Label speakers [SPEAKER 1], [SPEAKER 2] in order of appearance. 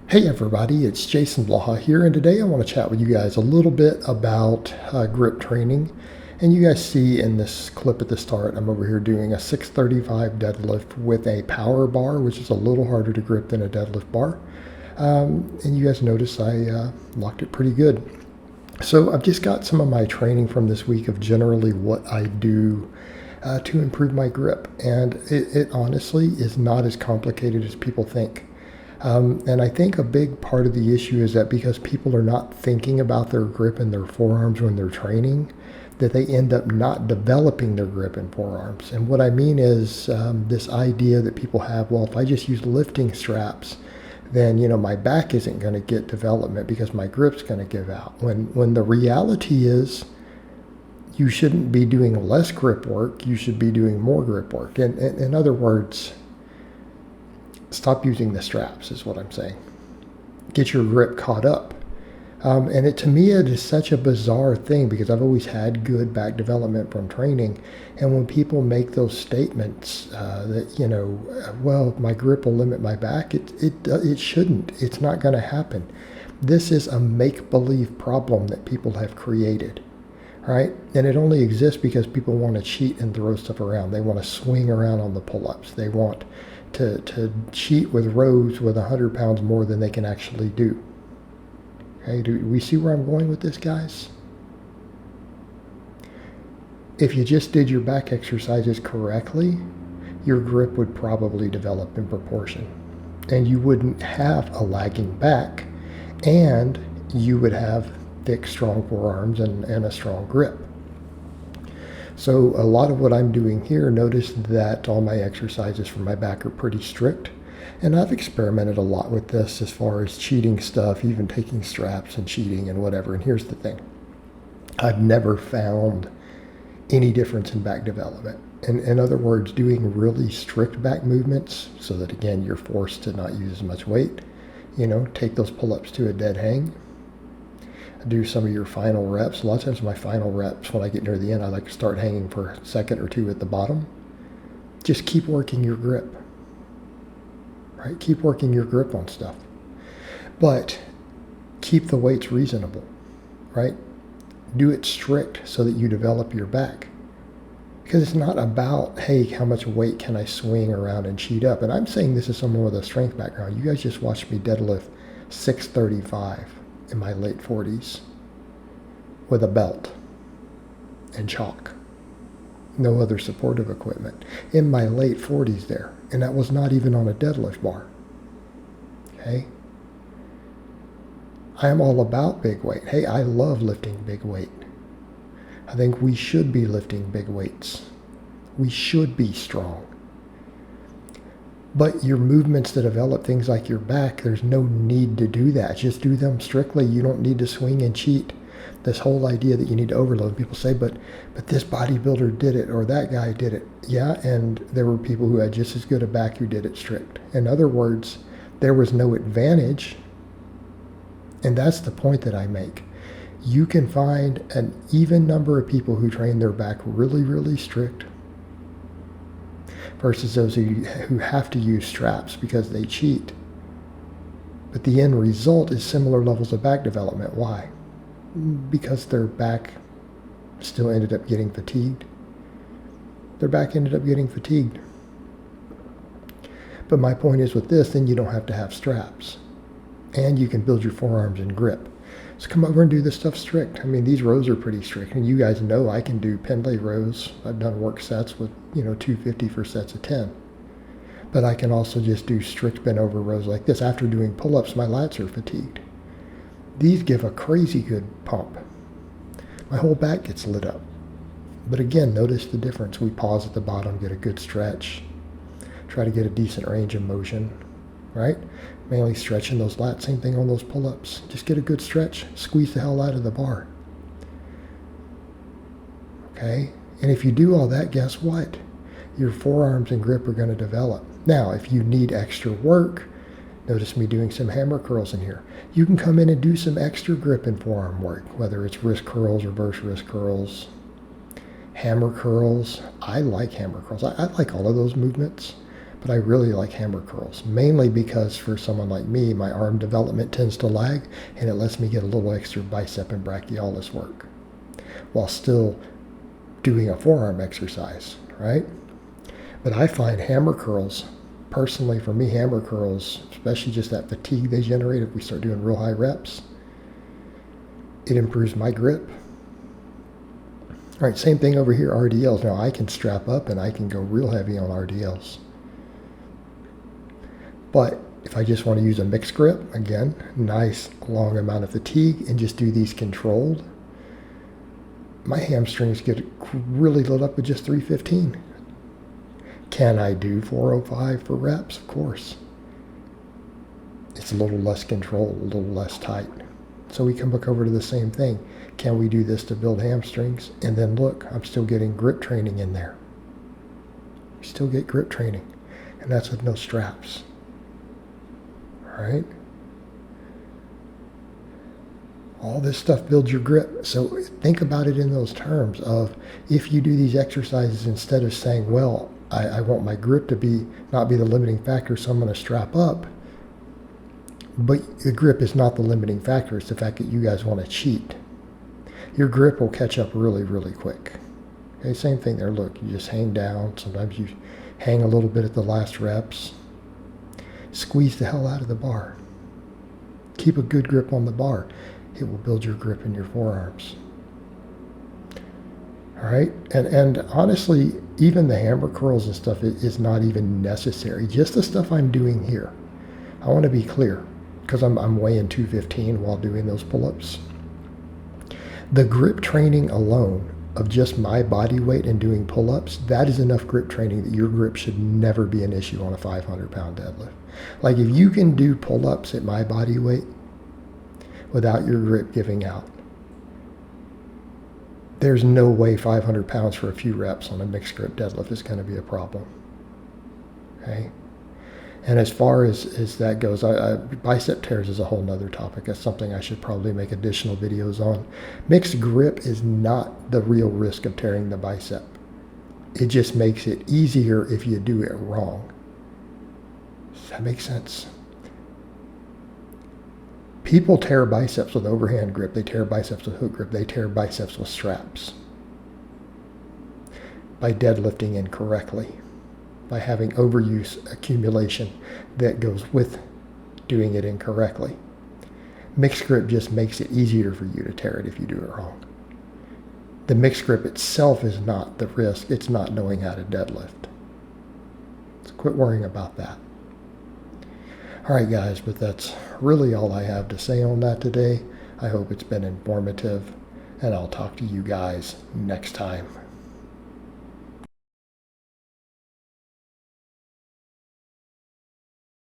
[SPEAKER 1] Hey everybody, it's Jason Blaha here, and today I want to chat with you guys a little bit about grip training. And you guys see in this clip at the start, I'm over here doing a 635 deadlift with a power bar, which is a little harder to grip than a deadlift bar. And you guys notice I locked it pretty good. So I've just got some of my training from this week of generally what I do to improve my grip. And it honestly is not as complicated as people think. And I think a big part of the issue is that because people are not thinking about their grip in their forearms when they're training, that they end up not developing their grip in forearms. And what I mean is this idea that people have, well, if I just use lifting straps, then my back isn't going to get development because my grip's going to give out. When the reality is, you shouldn't be doing less grip work. You should be doing more grip work. And in other words, stop using the straps is what I'm saying. Get your grip caught up. And to me, it is such a bizarre thing because I've always had good back development from training. And when people make those statements that, well, my grip will limit my back, it shouldn't. It's not going to happen. This is a make-believe problem that people have created, right? And it only exists because people want to cheat and throw stuff around. They want to swing around on the pull-ups. They want to cheat with rows with 100 pounds more than they can actually do. Okay, do we see where I'm going with this, guys? If you just did your back exercises correctly, your grip would probably develop in proportion. And you wouldn't have a lagging back, and you would have thick, strong forearms and a strong grip. So a lot of what I'm doing here, notice that all my exercises for my back are pretty strict. And I've experimented a lot with this as far as cheating stuff, even taking straps and cheating and whatever. And here's the thing. I've never found any difference in back development. In other words, doing really strict back movements so that, again, you're forced to not use as much weight. Take those pull-ups to a dead hang. Do some of your final reps. A lot of times my final reps, when I get near the end, I like to start hanging for a second or two at the bottom. Just keep working your grip, right? Keep working your grip on stuff. But keep the weights reasonable, right? Do it strict so that you develop your back. Because it's not about, hey, how much weight can I swing around and cheat up? And I'm saying this as someone with a strength background. You guys just watched me deadlift 635. In my late 40s with a belt and chalk. No other supportive equipment. In my late 40s there. And that was not even on a deadlift bar. Okay? I am all about big weight. Hey, I love lifting big weight. I think we should be lifting big weights. We should be strong. But your movements that develop things like your back, there's no need to do that. Just do them strictly. You don't need to swing and cheat. This whole idea that you need to overload. People say, but this bodybuilder did it or that guy did it. Yeah, and there were people who had just as good a back who did it strict. In other words, there was no advantage. And that's the point that I make. You can find an even number of people who train their back really, really strict versus those who have to use straps because they cheat. But the end result is similar levels of back development. Why? Because their back still ended up getting fatigued. Their back ended up getting fatigued. But my point is with this, then you don't have to have straps. And you can build your forearms and grip. So come over and do this stuff strict. I mean, these rows are pretty strict. And you guys know I can do pendlay rows. I've done work sets with, 250 for sets of 10. But I can also just do strict bent over rows like this. After doing pull-ups, my lats are fatigued. These give a crazy good pump. My whole back gets lit up. But again, notice the difference. We pause at the bottom, get a good stretch. Try to get a decent range of motion, right? Mainly stretching those lats. Same thing on those pull-ups. Just get a good stretch. Squeeze the hell out of the bar. Okay? And if you do all that, guess what? Your forearms and grip are going to develop. Now, if you need extra work, notice me doing some hammer curls in here. You can come in and do some extra grip and forearm work, whether it's wrist curls, reverse wrist curls, hammer curls. I like hammer curls. I like all of those movements. but I really like hammer curls, mainly because for someone like me, my arm development tends to lag, and it lets me get a little extra bicep and brachialis work while still doing a forearm exercise, right? But I find hammer curls, personally for me, hammer curls, especially just that fatigue they generate if we start doing real high reps, it improves my grip. All right, same thing over here, RDLs. Now I can strap up and I can go real heavy on RDLs. But if I just want to use a mixed grip, again, nice long amount of fatigue, and just do these controlled, my hamstrings get really lit up with just 315. Can I do 405 for reps? Of course. It's a little less controlled, a little less tight. So we come back over to the same thing. Can we do this to build hamstrings? And then look, I'm still getting grip training in there. We still get grip training, and that's with no straps. All right? All this stuff builds your grip. So think about it in those terms of, if you do these exercises instead of saying, well, I want my grip to not be the limiting factor, so I'm going to strap up. But the grip is not the limiting factor. It's the fact that you guys want to cheat. Your grip will catch up really, really quick. Okay, same thing there. Look, you just hang down. Sometimes you hang a little bit at the last reps. Squeeze the hell out of the bar. Keep a good grip on the bar. It will build your grip in your forearms. All right, and honestly, even the hammer curls and stuff is not even necessary. Just the stuff I'm doing here. I want to be clear, because I'm weighing 215 while doing those pull-ups. The grip training alone of just my body weight and doing pull-ups, that is enough grip training that your grip should never be an issue on a 500-pound deadlift. Like, if you can do pull-ups at my body weight without your grip giving out, there's no way 500 pounds for a few reps on a mixed grip deadlift is going to be a problem. Okay? And as far as that goes, bicep tears is a whole nother topic. That's something I should probably make additional videos on. Mixed grip is not the real risk of tearing the bicep. It just makes it easier if you do it wrong. Does that make sense? People tear biceps with overhand grip. They tear biceps with hook grip. They tear biceps with straps by deadlifting incorrectly, by having overuse accumulation that goes with doing it incorrectly. Mixed grip just makes it easier for you to tear it if you do it wrong. The mixed grip itself is not the risk. It's not knowing how to deadlift. So quit worrying about that. All right, guys, but that's really all I have to say on that today. I hope it's been informative, and I'll talk to you guys next time.